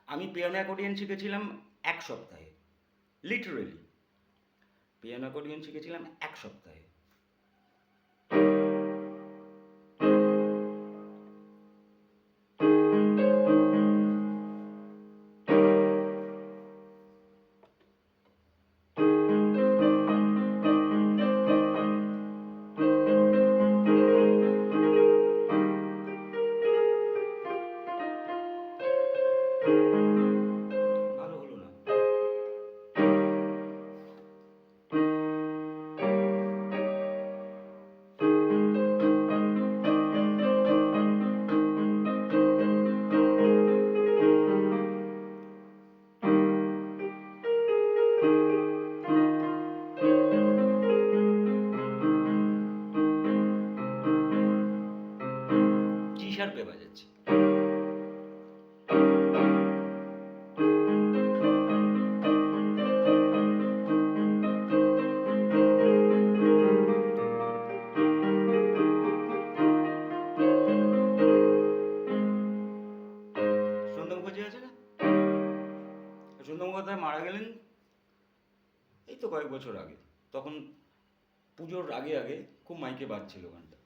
আমি piano accordion শিখেছিলাম ১ সপ্তাহে। লিটারেলি। পিয়ানো অ্যাকর্ডিয়ন শিখেছিলাম ১ সপ্তাহে। ভালো হলো না। জি শার্পে বাজাচ্ছি। সন্ধ্যা মুখার্জি আছে না? সন্ধ্যা মুখোপাধ্যায় মারা গেলেন এই তো কয়েক বছর আগে। তখন পুজোর আগে আগে খুব মাইকে বাজছিল গানটা।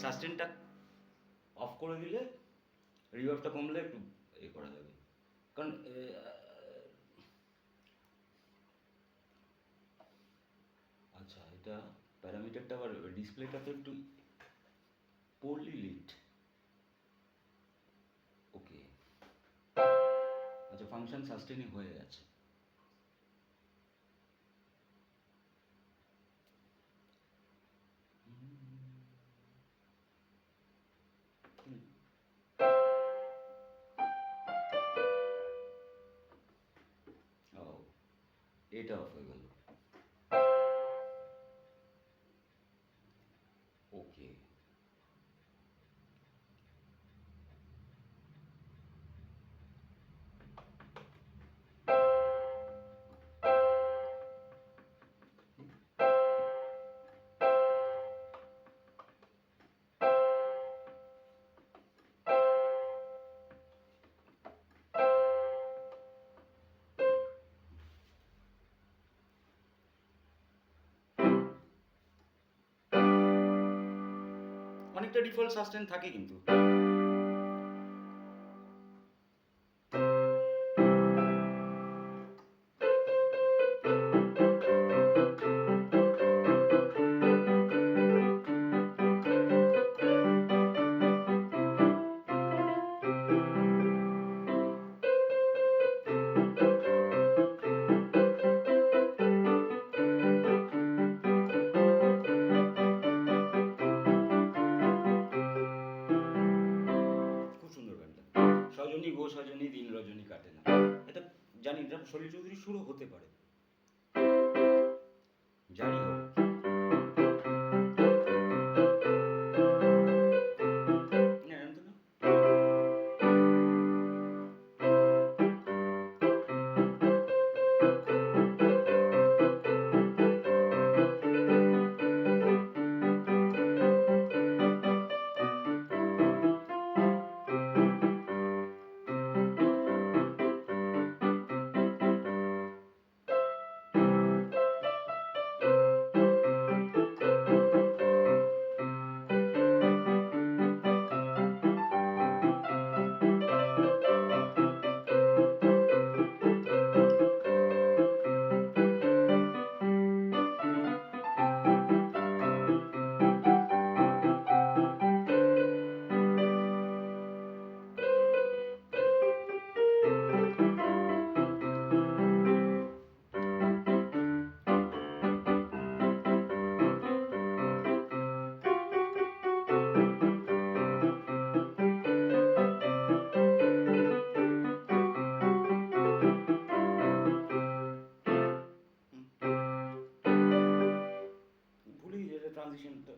সাস্টেনটা অফ করে দিলে রিভার্বটা কমলে একটু করা যাবে। কারণ আচ্ছা, এটা প্যারামিটারটা আবার ডিসপ্লেটা তো একটু পোরলি লিট। ওকে, আচ্ছা, ফাংশন সাস্টেনই হয়ে আছে। ও, এটা অফ হয়ে গেল। ওকে, অনেকটা ডিফল্ট সাস্টেন থাকে কিন্তু। খুব সুন্দর গানটা। সজনী গো সজনী দিন রজনী কাটে না। এটা জানি, এটা সলিল চৌধুরীর সুরও হতে পারে, জানি হোক। না, জানতো না। যেটা ট্রানজিশনটা।